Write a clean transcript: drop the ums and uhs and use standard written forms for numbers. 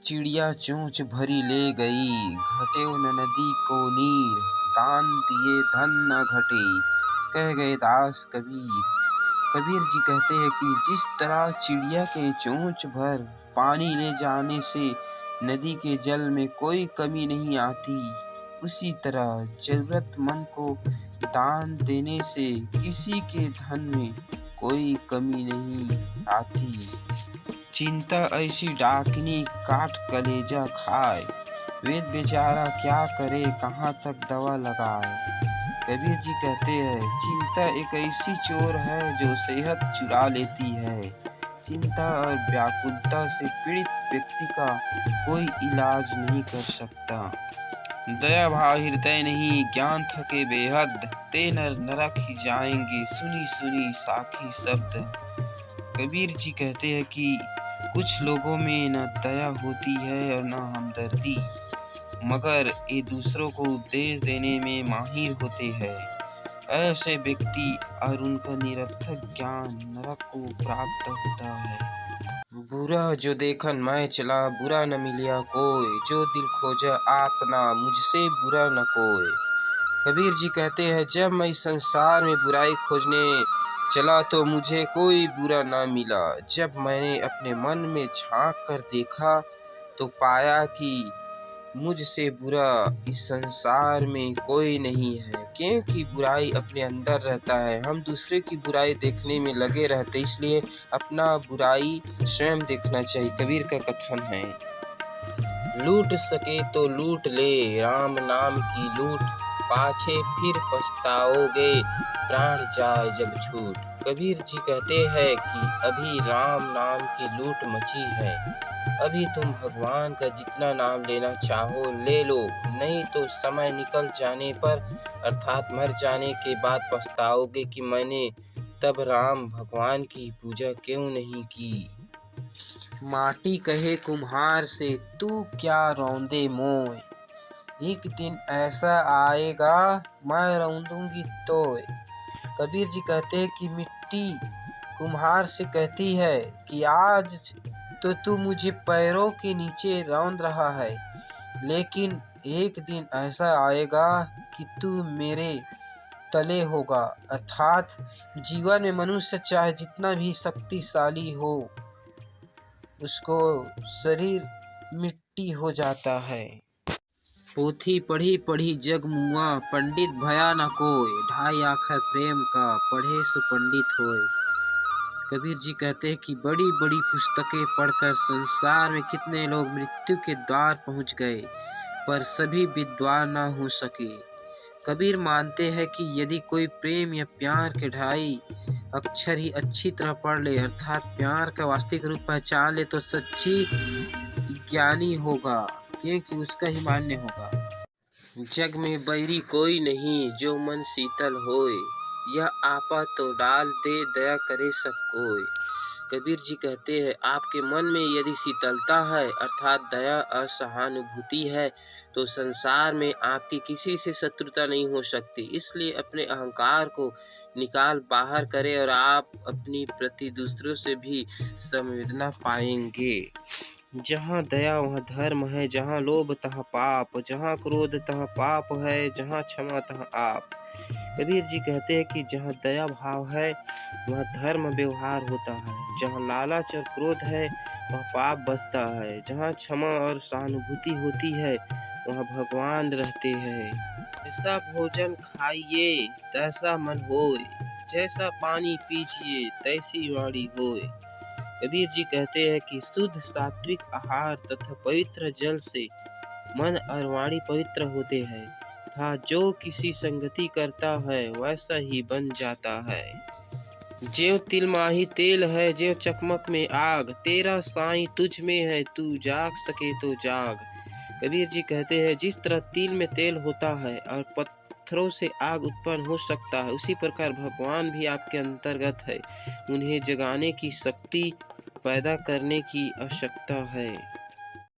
चिड़िया चोंच भरी ले गई, घटेउ न नदी को नीर, दान दिए धन न घटे, कह गए दास कबीर। कबीर जी कहते हैं कि जिस तरह चिड़िया के चोंच भर पानी ले जाने से नदी के जल में कोई कमी नहीं आती, उसी तरह जरूरतमंद को दान देने से किसी के धन में कोई कमी नहीं आती। चिंता ऐसी डाकिनी काट कलेजा खाए, वेद बेचारा क्या करे कहाँ तक दवा लगाए। कबीर जी कहते हैं चिंता एक ऐसी चोर है जो सेहत चुरा लेती है। चिंता और व्याकुलता से पीड़ित व्यक्ति का कोई इलाज नहीं कर सकता। दया भाव हृदय नहीं, ज्ञान थके बेहद, ते नरक ही जाएंगे सुनी सुनी साखी शब्द। कबीर जी कहते हैं कि कुछ लोगों में न दया होती है और न हमदर्दी, मगर ये दूसरों को उपदेश देने में माहिर होते हैं। ऐसे व्यक्ति और उनका निरर्थक ज्ञान नरक को प्राप्त होता है। बुरा जो देखन मैं चला, बुरा न मिलिया कोई, जो दिल खोजा आपना, मुझसे बुरा न कोई। कबीर जी कहते हैं जब मैं संसार में बुराई खोजने चला तो मुझे कोई बुरा ना मिला। जब मैंने अपने मन में झांक कर देखा तो पाया कि मुझसे बुरा इस संसार में कोई नहीं है, क्योंकि बुराई अपने अंदर रहता है। हम दूसरे की बुराई देखने में लगे रहते, इसलिए अपना बुराई स्वयं देखना चाहिए। कबीर का कथन है, लूट सके तो लूट ले, राम नाम की लूट, पाछे फिर पछताओगे, प्राण जाए जब छूट। कबीर जी कहते हैं कि अभी राम नाम की लूट मची है, अभी तुम भगवान का जितना नाम लेना चाहो ले लो, नहीं तो समय निकल जाने पर अर्थात मर जाने के बाद पछताओगे कि मैंने तब राम भगवान की पूजा क्यों नहीं की। माटी कहे कुम्हार से तू क्या रौंदे मोय, एक दिन ऐसा आएगा मैं रौंदूंगी तोय। कबीर जी कहते हैं कि मिट्टी कुम्हार से कहती है कि आज तो तू मुझे पैरों के नीचे रौंद रहा है, लेकिन एक दिन ऐसा आएगा कि तू मेरे तले होगा। अर्थात जीवन में मनुष्य चाहे जितना भी शक्तिशाली हो, उसको शरीर मिट्टी हो जाता है। पोथी पढ़ी पढ़ी जग मुआ, पंडित भया न कोय, ढाई आखर प्रेम का पढ़े सो पंडित होए। कबीर जी कहते हैं कि बड़ी बड़ी पुस्तकें पढ़कर संसार में कितने लोग मृत्यु के द्वार पहुंच गए, पर सभी विद्वान न हो सके। कबीर मानते हैं कि यदि कोई प्रेम या प्यार के ढाई अक्षर ही अच्छी तरह पढ़ ले, अर्थात प्यार का वास्तविक रूप पहचान ले, तो सच्ची ज्ञानी होगा, क्योंकि उसका ही मान्य होगा। जग में बैरी कोई नहीं जो मन शीतल होए, यह आपा तो डाल दे दया करे सब कोय। कबीर जी कहते हैं आपके मन में यदि शीतलता है अर्थात दया और सहानुभूति है तो संसार में आपकी किसी से शत्रुता नहीं हो सकती। इसलिए अपने अहंकार को निकाल बाहर करें और आप अपनी प्रति दूसरों से भी संवेदना पाएंगे। जहाँ दया वहाँ धर्म है, जहाँ लोभ तहाँ पाप, जहाँ क्रोध तहाँ पाप है, जहाँ क्षमा तहाँ आप। कबीर जी कहते हैं कि जहाँ दया भाव है वहाँ धर्म व्यवहार होता है, जहाँ लालच और क्रोध है वहाँ पाप बसता है, जहाँ क्षमा और सहानुभूति होती है वहाँ भगवान रहते हैं। जैसा भोजन खाइए तैसा मन होए, जैसा पानी पीजिए तैसी वाणी होए। कबीर जी कहते हैं कि शुद्ध सात्विक आहार तथा पवित्र जल से मन और वाणी पवित्र होते हैं तथा जो किसी संगति करता है वैसा ही बन जाता है। ज्यों तिल माही तेल है, ज्यों चकमक में आग, तेरा साईं तुझ में है, तू जाग सके तो जाग। कबीर जी कहते हैं जिस तरह तिल में तेल होता है और पत्थरों से आग उत्पन्न हो सकता है, उसी प्रकार भगवान भी आपके अंतर्गत है, उन्हें जगाने की शक्ति पैदा करने की आवश्यकता है।